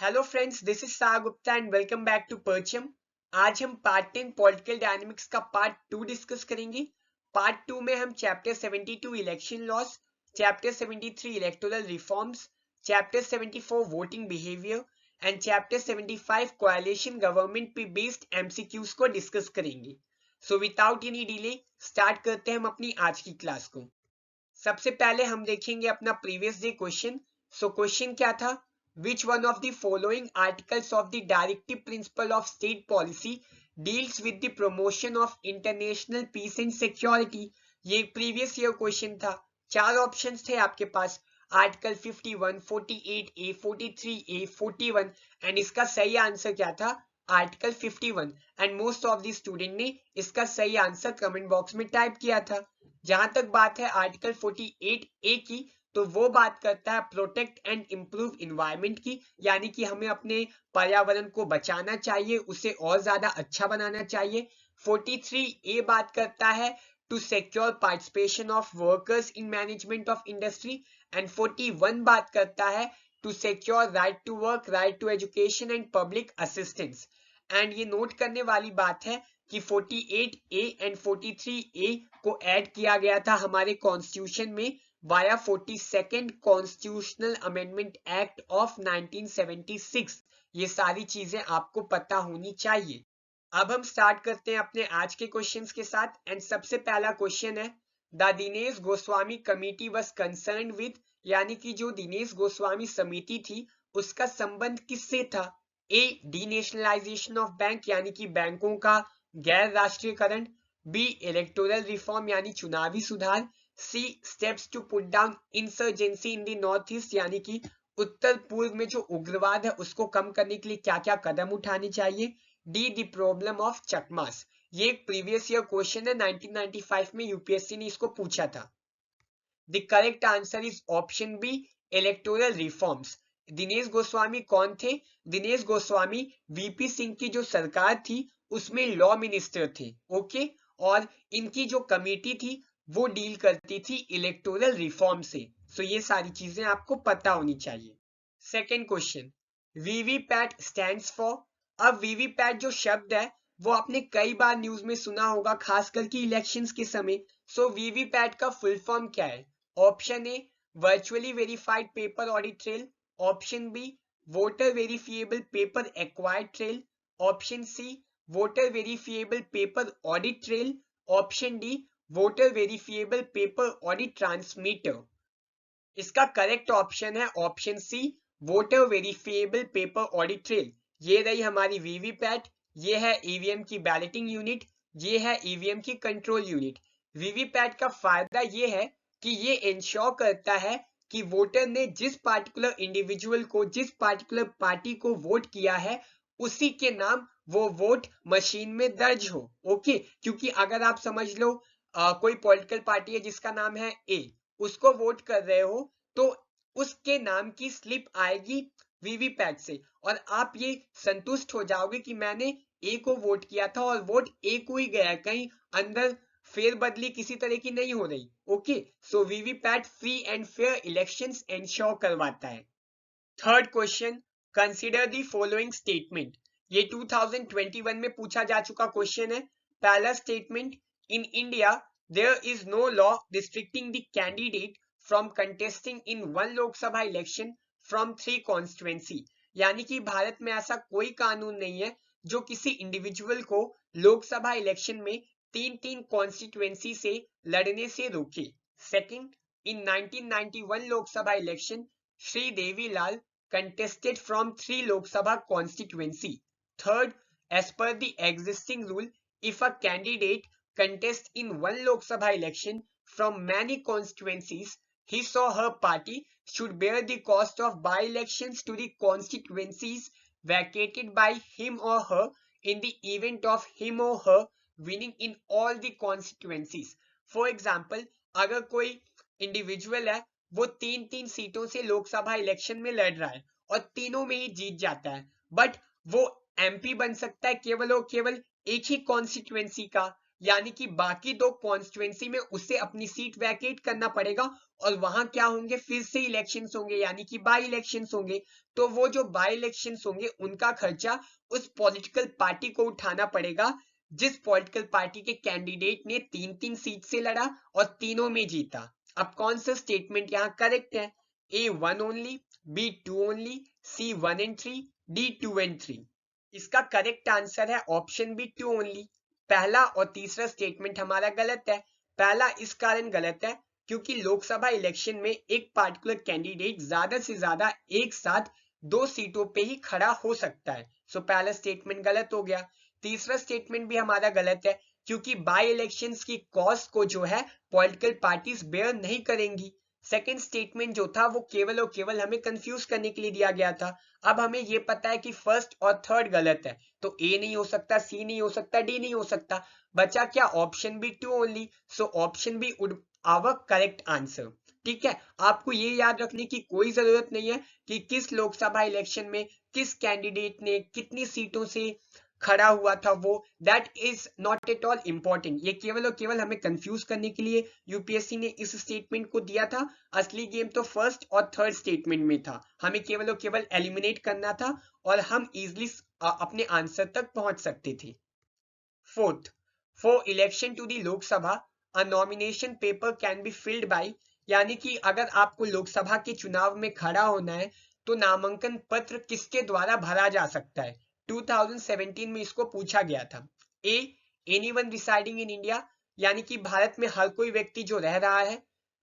Hello friends, this is सा Gupta and welcome back to Parcham. आज हम पार्ट 10 पॉलिटिकल डायनामिक्स का पार्ट 2 डिस्कस करेंगे। पार्ट 2 में हम chapter 72 election laws, chapter 73 electoral reforms, chapter 74 voting behaviour and chapter 75 coalition government पे based MCQs को discuss करेंगे। So without any delay start करते हैं हम अपनी आज की क्लास को। सबसे पहले हम देखेंगे अपना previous day question. So question क्या था? Which one of the following articles of the Directive Principle of State Policy deals with the promotion of international peace and security? ये प्रीवियस ईयर क्वेश्चन था। चार ऑप्शंस थे आपके पास, article 51, 48A, 43A, 41 and इसका सही answer क्या था? Article 51। And most of the student ने इसका सही आंसर कमेंट बॉक्स में टाइप किया था। जहां तक बात है आर्टिकल 48A की, तो वो बात करता है प्रोटेक्ट एंड इम्प्रूव इन्वायरमेंट की, यानी कि हमें अपने पर्यावरण को बचाना चाहिए, उसे और ज्यादा अच्छा बनाना चाहिए। 43A बात करता है to secure participation of workers in management of industry and 41 बात करता है to secure right to work, right to education and public assistance. And ये नोट करने वाली बात है कि 48A एंड 43A को ऐड किया गया था हमारे कॉन्स्टिट्यूशन में via 42nd constitutional amendment act of 1976। ये सारी चीजें आपको पता होनी चाहिए। अब हम स्टार्ट करते हैं अपने आज के क्वेश्चंस के साथ। एंड सबसे पहला क्वेश्चन है, the Dinesh Goswami committee was concerned with, यानी कि जो दिनेश गोस्वामी समिति थी उसका संबंध किससे था? ए, डीनेशनलाइजेशन ऑफ बैंक, यानी कि बैंकों का गैर राष्ट्रीयकरण। बी, इलेक्टोरल रिफॉर्म यानी चुनावी सुधार। C, steps to put down insurgency in the north east, यानी कि उत्तर पूर्व में जो उग्रवाद है उसको कम करने के लिए क्या क्या कदम उठाने चाहिए। D, the problem of Chakmas. ये एक प्रीवियस ईयर क्वेश्चन है, 1995 में यूपीएससी ने इसको पूछा था। The correct answer is option B, electoral reforms. Dinesh Goswami कौन थे? दिनेश गोस्वामी वीपी सिंह की जो सरकार थी उसमें लॉ मिनिस्टर थे। ओके, और इनकी जो कमेटी थी वो डील करती थी इलेक्टोरल रिफॉर्म से। सो ये सारी चीजें आपको पता होनी चाहिए। Second question, VVPAT stands for. अब वीवीपैट जो शब्द है वो आपने कई बार न्यूज में सुना होगा, खास करके इलेक्शंस के समय। सो वीवीपैट का फुल फॉर्म क्या है? Option A, virtually verified paper audit trail. Option B, voter verifiable paper acquired trail. Option C, voter verifiable paper audit trail. Option D, voter verifiable paper audit transmitter. इसका correct option है option C, voter verifiable paper audit trail. ये रही हमारी VVPAT, ये है EVM की balloting unit, ये है ईवीएम की कंट्रोल यूनिट। वीवीपैट का फायदा ये है कि ये इंश्योर करता है कि वोटर ने जिस पार्टिकुलर इंडिविजुअल को, जिस पार्टिकुलर पार्टी को वोट किया है उसी के नाम वो वोट मशीन में दर्ज हो। ओके, क्योंकि अगर आप समझ लो कोई पॉलिटिकल पार्टी है जिसका नाम है ए, उसको वोट कर रहे हो तो उसके नाम की स्लिप आएगी वीवीपैट से, और आप ये संतुष्ट हो जाओगे कि मैंने ए को वोट किया था और वोट ए को ही गया, कहीं अंदर फेरबदली किसी तरह की नहीं हो रही। Okay, so VVPAT free and fair elections ensure करवाता है। Third question, consider the following statement. ये 2021 में पूछा जा चुका क्वेश्चन है। पहला statement, in India there is no law restricting the candidate from contesting in one Lok Sabha election from 3 constituency, यानी कि भारत में ऐसा कोई कानून नहीं है जो किसी इंडिविजुअल को लोकसभा इलेक्शन में 3 कॉन्स्टिट्युएंसी से लड़ने से रोके। Second, in 1991 Lok Sabha election Shri Devilal contested from 3 Lok Sabha constituency. Third, as per the existing rule, if a candidate contests in one Lok Sabha election from many constituencies, his or her party should bear the cost of by-elections to the constituencies vacated by him or her in the event of him or her winning in all the constituencies. For example, अगर कोई individual है वो 3 सीटों से Lok Sabha election में लड़ रहा है और तीनों में ही जीत जाता है, बट वो एमपी बन सकता है केवल और केवल एक ही कॉन्स्टिट्युएंसी का, यानी कि बाकी दो कॉन्स्टिट्यूएंसी में उसे अपनी सीट वैकेट करना पड़ेगा और वहां क्या होंगे, फिर से इलेक्शंस होंगे, यानी कि बाई इलेक्शंस होंगे। तो वो जो बाई इलेक्शंस होंगे उनका खर्चा उस पॉलिटिकल पार्टी को उठाना पड़ेगा जिस पॉलिटिकल पार्टी के कैंडिडेट ने 3-3 सीट से लड़ा और तीनों में जीता। अब कौन सा स्टेटमेंट यहाँ करेक्ट है? A 1 only, B 2 only, C 1 and 3, D 2 and 3। इसका करेक्ट आंसर है ऑप्शन बी 2 ओनली। पहला और तीसरा स्टेटमेंट हमारा गलत है। पहला इस कारण गलत है क्योंकि लोकसभा इलेक्शन में एक पार्टिकुलर कैंडिडेट ज्यादा से ज्यादा एक साथ 2 सीटों पे ही खड़ा हो सकता है। सो पहला स्टेटमेंट गलत हो गया। तीसरा स्टेटमेंट भी हमारा गलत है क्योंकि बाई इलेक्शंस की कॉस्ट को जो है पॉलिटिकल पार्टीज बेयर नहीं करेंगी। सेकेंड स्टेटमेंट जो था वो केवल और केवल हमें कंफ्यूज करने के लिए दिया गया था। अब हमें ये पता है कि फर्स्ट और थर्ड गलत है, तो ए नहीं हो सकता, सी नहीं हो सकता, डी नहीं हो सकता। बचा क्या? Option B 2 only. So option B would our correct answer. ठीक है, आपको ये याद रखने की कोई जरूरत नहीं है कि किस लोकसभा इलेक्शन में किस कैंडिडेट ने कितनी सीटों से खड़ा हुआ था, वो that is not at all important. ये केवल और केवल हमें कंफ्यूज करने के लिए यूपीएससी ने इस स्टेटमेंट को दिया था। असली गेम तो फर्स्ट और थर्ड स्टेटमेंट में था, हमें केवल और केवल एलिमिनेट करना था और हम इजिली अपने आंसर तक पहुंच सकते थे। Fourth, for election to the Lok Sabha a nomination paper can be filled by, यानी कि अगर आपको लोकसभा के चुनाव में खड़ा होना है तो नामांकन पत्र किसके द्वारा भरा जा सकता है? 2017 में इसको पूछा गया था। ए, एनीवन रिसाइडिंग इन इंडिया, यानी कि भारत में हर कोई व्यक्ति जो रह रहा है।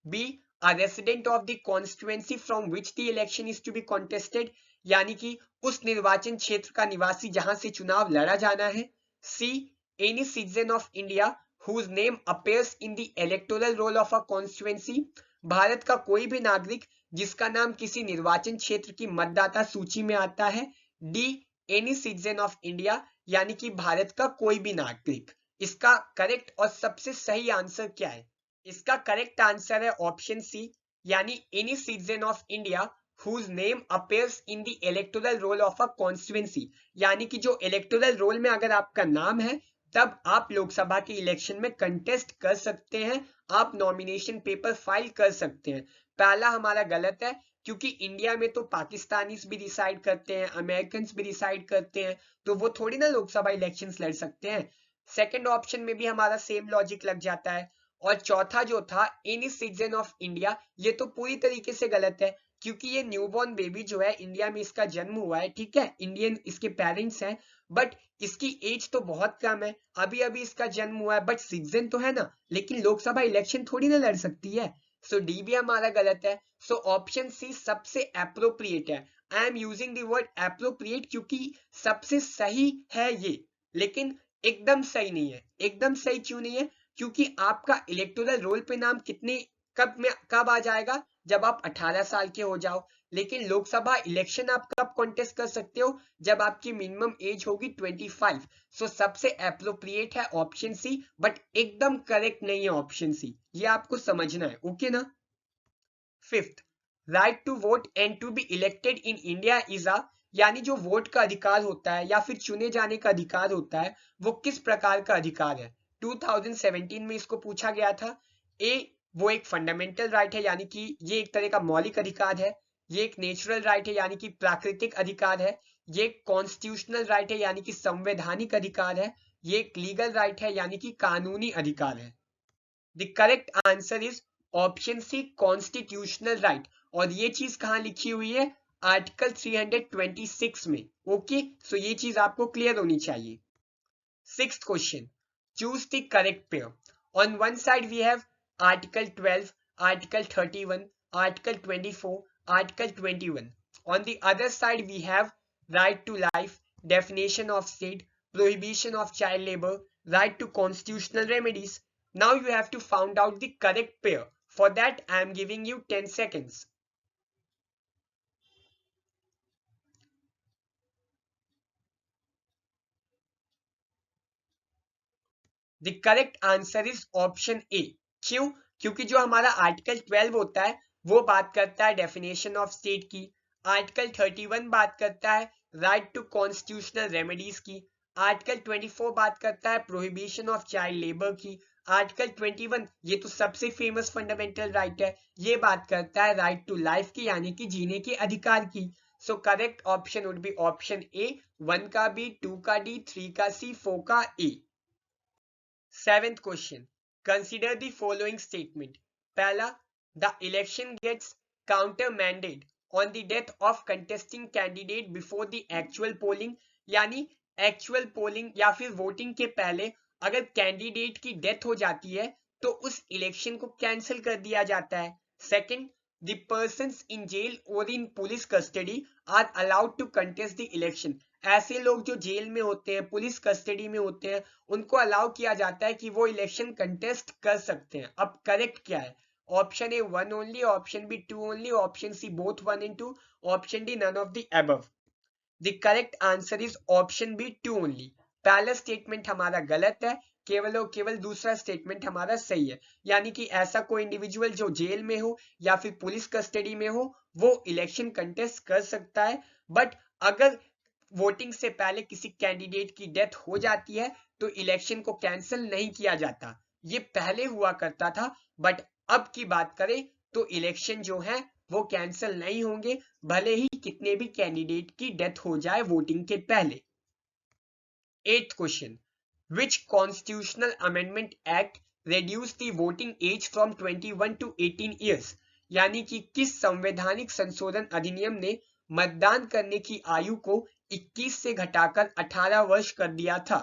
Be, a resident of the constituency from which the election is to be contested, यानी कि उस निर्वाचन क्षेत्र का निवासी जहां से चुनाव लड़ा जाना है। सी, any citizen of India whose name appears in the electoral roll of a constituency, Bharat का कोई भी नागरिक जिसका नाम किसी निर्वाचन क्षेत्र की मतदाता सूची में आता है। D, any citizen of India, यानी कि भारत का कोई भी नागरिक। इसका करेक्ट और सबसे सही आंसर क्या है? इसका करेक्ट आंसर है ऑप्शन सी, यानी any citizen of India whose name appears in the electoral roll of a constituency, यानी कि जो इलेक्टोरल रोल में अगर आपका नाम है तब आप लोकसभा के इलेक्शन में कंटेस्ट कर सकते हैं, आप नॉमिनेशन पेपर फाइल कर सकते हैं। पहला हमारा गलत है क्योंकि इंडिया में तो पाकिस्तानीज भी डिसाइड करते हैं, अमेरिकन भी डिसाइड करते हैं, तो वो थोड़ी ना लोकसभा इलेक्शंस लड़ सकते हैं। सेकंड ऑप्शन में भी हमारा सेम लॉजिक लग जाता है। और चौथा जो था एनी सिटीजन ऑफ इंडिया, ये तो पूरी तरीके से गलत है क्योंकि ये न्यूबॉर्न बेबी जो है इंडिया में इसका जन्म हुआ है, ठीक है, इंडियन इसके पेरेंट्स हैं, बट इसकी एज तो बहुत कम है, अभी अभी इसका जन्म हुआ है, बट सिटीजन तो है ना, लेकिन लोकसभा इलेक्शन थोड़ी ना लड़ सकती है। सो डी भी हमारा गलत है। सो ऑप्शन सी सबसे एप्रोप्रिएट है। I am using the word appropriate क्योंकि सबसे सही है ये, लेकिन एकदम सही नहीं है। एकदम सही क्यों नहीं है? क्योंकि आपका इलेक्टोरल रोल पे नाम कितने कब आ जाएगा? जब आप 18 साल के हो जाओ। लेकिन लोकसभा इलेक्शन आप कब कॉन्टेस्ट कर सकते हो? जब आपकी मिनिमम एज होगी 25। सो सबसे एप्रोप्रिएट है ऑप्शन सी, बट एकदम करेक्ट नहीं है ऑप्शन सी, ये आपको समझना है, ओके ना। Fifth, right to vote and to be elected in India is a, यानी जो वोट का अधिकार होता है या फिर चुने जाने का अधिकार होता है वो किस प्रकार का अधिकार है? 2017 में इसको पूछा गया था। ए, वो एक फंडामेंटल राइट है, यानी कि ये एक तरह का मौलिक अधिकार है। ये एक नेचुरल राइट है, यानी कि प्राकृतिक अधिकार है। ये एक कॉन्स्टिट्यूशनल राइट है, यानी कि संवैधानिक अधिकार है। ये एक लीगल राइट है, यानी कि कानूनी अधिकार है। The correct answer is option C, constitutional right. और ये चीज कहां लिखी हुई है? आर्टिकल 326 में। ओके, सो ये चीज आपको क्लियर होनी चाहिए। Sixth question, choose the correct pair. On one side we have article 12, article 31, article 24, article 21। on the other side we have right to life, definition of state, prohibition of child labor, right to constitutional remedies. Now you have to find out the correct pair. For that I am giving you 10 seconds. The correct answer is option A. क्यों? क्योंकि जो हमारा article 12 होता है वो बात करता है डेफिनेशन ऑफ स्टेट की, आर्टिकल 31 बात करता है राइट टू कॉन्स्टिट्यूशनल रेमेडीज की, आर्टिकल 24 बात करता है प्रोहिबिशन ऑफ चाइल्ड लेबर की। आर्टिकल 21 ये तो सबसे फेमस फंडामेंटल राइट है, ये बात करता है राइट टू लाइफ की, यानी कि जीने के अधिकार की। So correct option would be option A, 1 का बी, 2 का डी, 3 का सी, 4 का A. 7th question, consider the following statement. पहला, the election gets countermanded on the death of contesting candidate before the actual polling, यानी actual polling या फिर voting के पहले अगर कैंडिडेट की डेथ हो जाती है तो उस इलेक्शन को कैंसिल कर दिया जाता है। Second, the persons in jail और in police custody are allowed to contest the election, ऐसे लोग जो जेल में होते हैं, पुलिस कस्टडी में होते हैं, उनको अलाउ किया जाता है कि वो इलेक्शन कंटेस्ट कर सकते हैं। अब करेक्ट क्या है? Option A 1 only, option B 2 only, option C both 1 and 2, option D none of the above. The correct answer is option B 2 only. पहला स्टेटमेंट हमारा गलत है, केवल और केवल दूसरा स्टेटमेंट हमारा सही है, यानी कि ऐसा कोई इंडिविजुअल जो जेल में हो या फिर पुलिस कस्टडी में हो वो इलेक्शन कंटेस्ट कर सकता है। बट अगर वोटिंग से पहले किसी कैंडिडेट की डेथ हो जाती है तो इलेक्शन को कैंसिल नहीं किया जाता। ये पहले हुआ करता था, बट अब की बात करें तो इलेक्शन जो है वो कैंसिल नहीं होंगे, भले ही कितने भी कैंडिडेट की डेथ हो जाए वोटिंग के पहले। 8th question, which constitutional amendment act reduce the voting age from 21 to 18 years, यानी कि किस संवैधानिक संशोधन अधिनियम ने मतदान करने की आयु को 21 से घटाकर 18 वर्ष कर दिया था?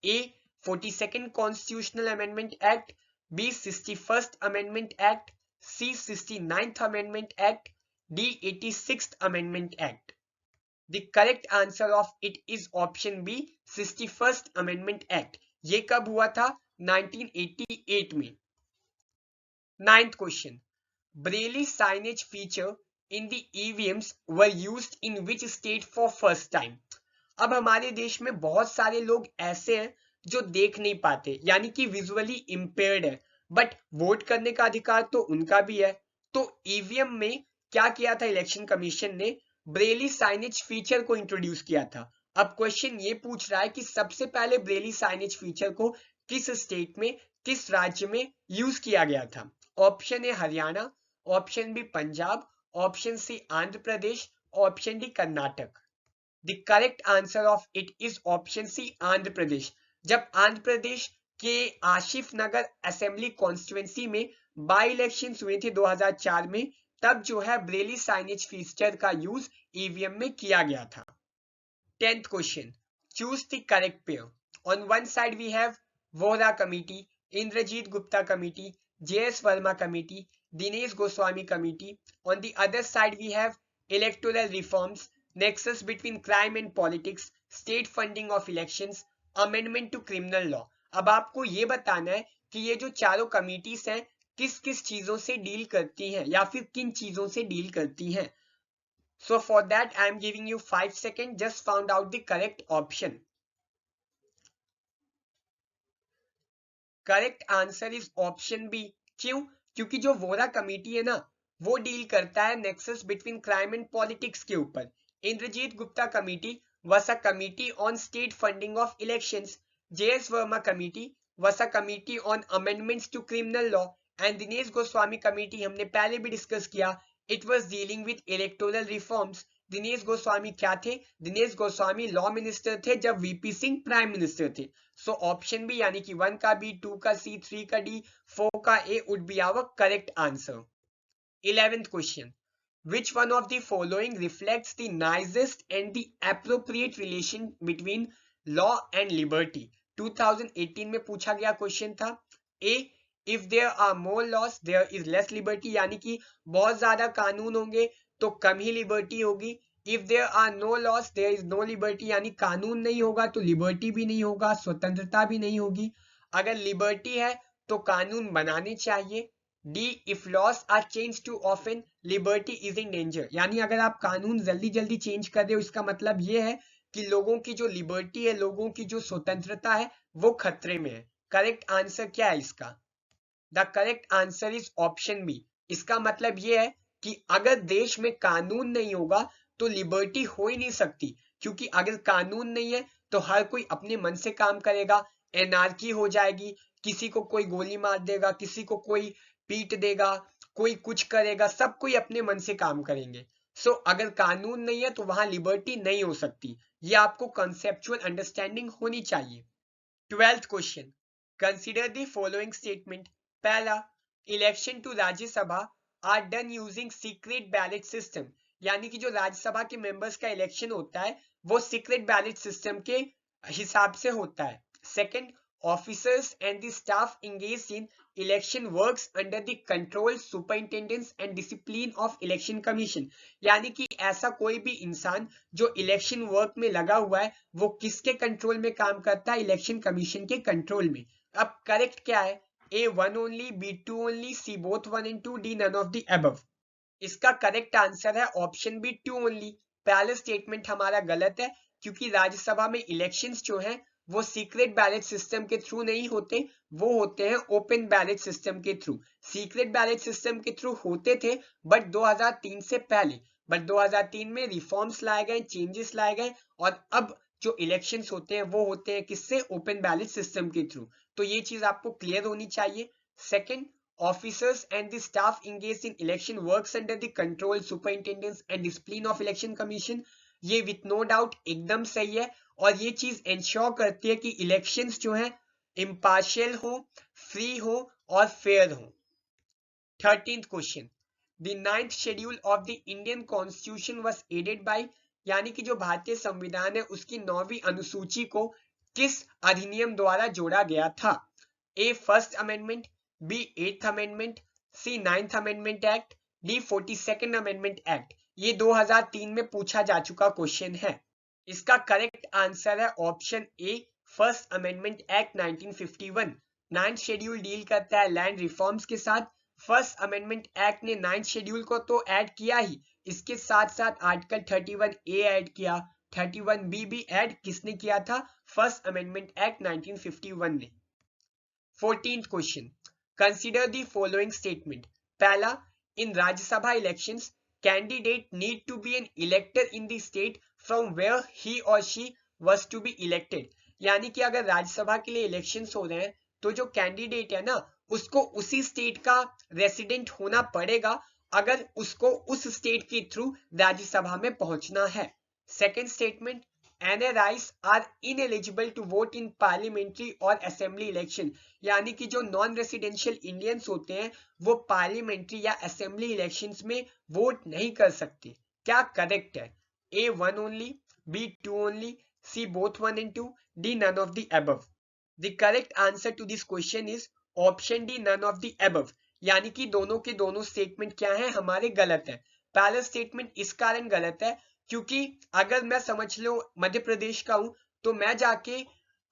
A 42nd constitutional amendment act, B 61st amendment act, C 69th amendment act, D 86th amendment act. The correct answer of it is option B 61st amendment act. ये कब हुआ था? 1988 में। 9th question, Braille signage feature in the EVMs were used in which state for first time? अब हमारे देश में बहुत सारे लोग ऐसे हैं जो देख नहीं पाते, यानी कि विजुअली इंपेयर्ड है, बट वोट करने का अधिकार तो उनका भी है। तो ईवीएम में क्या किया था इलेक्शन कमीशन ने? ब्रेली साइनेज फीचर को इंट्रोड्यूस किया था। अब क्वेश्चन ये पूछ रहा है कि सबसे पहले ब्रेली साइनेज फीचर को किस स्टेट में, किस राज्य में यूज किया गया था? Option A Haryana, option B Punjab, option C Andhra Pradesh, option D Karnataka. The correct answer of it is option C Andhra Pradesh. जब आंध्र प्रदेश के आशिफ नगर असेंबली कॉन्स्टिट्यूएंसी में बाई इलेक्शन हुए थे 2004 में, तब जो है ब्रेली साइनेज फीचर का यूज ईवीएम में किया गया था। 10th question, choose the correct pair. On one side we have Vohra committee, Indrajit Gupta committee, JS Verma committee, Dinesh Goswami committee. On the other side we have electoral reforms, nexus between crime and politics, state funding of elections, amendment to criminal law. अब आपको ये बताना है कि ये जो चारों committees हैं किस किस चीजों से डील करती हैं या फिर किन चीजों से डील करती हैं। So for that I am giving you 5 seconds, just found out the correct option. Correct answer is option B. क्यों? क्योंकि जो वोरा कमेटी है ना वो डील करता है nexus between crime and politics के ऊपर। Indrajit Gupta committee was a committee on state funding of elections. JS Verma committee was a committee on amendments to criminal law and Dinesh Goswami committee हमने पहले भी डिस्कस किया, it was dealing with electoral reforms. Dinesh Goswami क्या थे? Dinesh Goswami law minister थे जब VP Singh prime minister थे। सो option B यानी कि 1 का बी, 2 का सी, 3 का डी, 4 का A would be our correct answer. 11th question, which one of the following reflects the nicest and the appropriate relation between law and liberty? 2018 में पूछा गया क्वेश्चन था। ए if there are more laws there is less liberty, यानी कि बहुत ज्यादा कानून होंगे तो कम ही लिबर्टी होगी। If there are no laws there is no liberty, यानी कानून नहीं होगा तो लिबर्टी भी नहीं होगा, स्वतंत्रता भी नहीं होगी। अगर लिबर्टी है तो कानून बनाने चाहिए। D if laws are change too often liberty is in danger, यानी अगर आप कानून जल्दी जल्दी चेंज कर रहे हो इसका मतलब ये है कि लोगों की जो लिबर्टी है, लोगों की जो स्वतंत्रता है वो खतरे में है। करेक्ट आंसर क्या है इसका? The correct answer is option B. इसका मतलब ये है कि अगर देश में कानून नहीं होगा तो लिबर्टी हो ही नहीं सकती, क्योंकि अगर कानून नहीं है तो हर कोई अपने मन से काम करेगा, एनार्की हो जाएगी, किसी को कोई गोली मार देगा, किसी को कोई पीट देगा, कोई कुछ करेगा, सब कोई अपने मन से काम करेंगे। सो अगर कानून नहीं है तो वहां लिबर्टी नहीं हो सकती। ये आपको कंसेप्चुअल अंडरस्टैंडिंग होनी चाहिए। 12th question, consider the following statement. पहला, election to Rajya Sabha are done using secret ballot system, यानी कि जो राज्यसभा के मेंबर्स का इलेक्शन होता है वो सीक्रेट बैलेट सिस्टम के हिसाब से होता है। Second, officers and the staff engaged in election works under the control, superintendence and discipline of election commission, यानी कि ऐसा कोई भी इंसान जो इलेक्शन वर्क में लगा हुआ है वो किसके कंट्रोल में काम करता है? इलेक्शन कमीशन के कंट्रोल में। अब करेक्ट क्या है? A one only, B two only, C both 1 and 2, D none of the above। इसका करेक्ट आंसर है ऑप्शन बी 2 ओनली। पहला स्टेटमेंट हमारा गलत है क्योंकि राज्यसभा में इलेक्शंस जो हैं वो सीक्रेट बैलेट सिस्टम के थ्रू नहीं होते, वो होते हैं ओपन बैलेट सिस्टम के थ्रू। सीक्रेट बैलेट सिस्टम के थ्रू होते थे बट 2003 से पहले, बट 2003 में रिफॉर्म्स लाए गए, चेंजेस लाए गए और अब जो इलेक्शंस होते हैं वो होते हैं किससे? ओपन बैलेट सिस्टम के थ्रू। तो ये चीज आपको क्लियर होनी चाहिए। Second, officers and the staff engaged in election works under the control, superintendence and discipline of election commission, ये विथ नो डाउट एकदम सही है और ये चीज इंश्योर करती है कि इलेक्शंस जो हैं इम्पार्शियल हो, फ्री हो और फेयर हो। 13th question, the 9th schedule of the Indian constitution was added by, यानी कि जो भारतीय संविधान है उसकी 9वीं अनुसूची को किस अधिनियम द्वारा जोड़ा गया था? A first amendment, B 8th amendment, C 9th amendment act, D 42nd amendment act. ये 2003 में पूछा जा चुका क्वेश्चन है। इसका करेक्ट आंसर है option A, first amendment act 1951। 9th schedule deal करता है लैंड रिफॉर्म्स के साथ। फर्स्ट अमेंडमेंट एक्ट ने 9th शेड्यूल को तो ऐड किया ही, इसके साथ साथ आर्टिकल 31A ऐड किया, 31B भी ऐड किसने किया था? फर्स्ट अमेंडमेंट एक्ट 1951 ने। 14th question, consider the following statement. पहला, in Rajya Sabha elections candidate need to be an elector in the state from where he और she was to be elected, यानी कि अगर राज्यसभा के लिए इलेक्शंस हो रहे हैं तो जो कैंडिडेट है ना उसको उसी स्टेट का रेसिडेंट होना पड़ेगा अगर उसको उस स्टेट के थ्रू राज्यसभा में पहुंचना है। Second statement, NRIs are ineligible to vote in parliamentary और assembly election, यानी कि जो नॉन रेसिडेंशियल इंडियंस होते हैं वो पार्लियामेंट्री या असेंबली इलेक्शंस में वोट नहीं कर सकते। क्या करेक्ट है? A 1 only, B 2 only, C both 1 and 2, D none of the above। The correct answer to this question is option D none of the above, यानी कि दोनों के दोनों स्टेटमेंट क्या है? हमारे गलत है। पहला स्टेटमेंट इस कारण गलत है क्योंकि अगर मैं समझ लो मध्य प्रदेश का हूं तो मैं जाके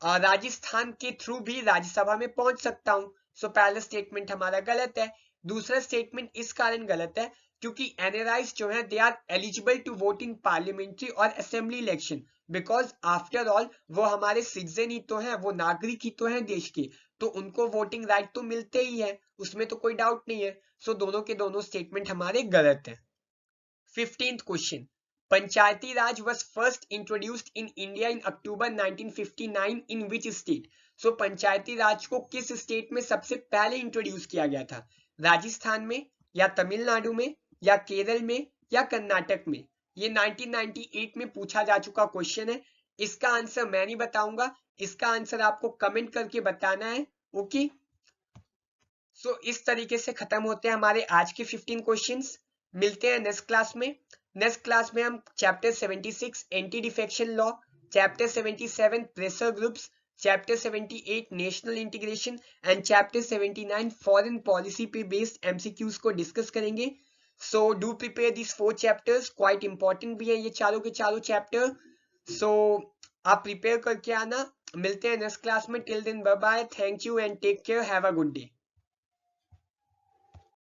राजस्थान के थ्रू भी राज्यसभा में पहुंच सकता हूं। सो पहला स्टेटमेंट हमारा गलत है। दूसरा स्टेटमेंट इस कारण गलत है क्योंकि NRIs जो है they are eligible to vote in parliamentary और assembly election because after all वो हमारे सिटीजन ही तो हैं, वो नागरिक ही तो हैं देश के, तो उनको वोटिंग राइट तो मिलते ही है, उसमें तो कोई डाउट नहीं है। सो दोनों के दोनों स्टेटमेंट हमारे गलत है। 15th question, Panchayati Raj was first introduced in India in October 1959 in which state? सो पंचायती राज को किस स्टेट में सबसे पहले इंट्रोड्यूस किया गया था? राजस्थान में या तमिलनाडु में या केरल में या कर्नाटक में? ये 1998 में पूछा जा चुका क्वेश्चन है। इसका आंसर मैं नहीं बताऊंगा, इसका आंसर आपको कमेंट करके बताना है। ओके, सो इस तरीके से खत्म होते हैं हमारे आज के 15 क्वेश्चंस। मिलते हैं नेक्स्ट क्लास में। नेक्स्ट क्लास में हम chapter 76 anti defection law, chapter 77 pressure groups, chapter 78 national integration and chapter 79 foreign policy पे बेस्ड MCQs को डिस्कस करेंगे। So do prepare this 4 chapters, quite important भी है ये चारों के चारों चैप्टर। सो आप प्रिपेयर करके आना। मिलते हैं नेक्स्ट क्लास में। Till then bye bye, thank you and take care, have a good day.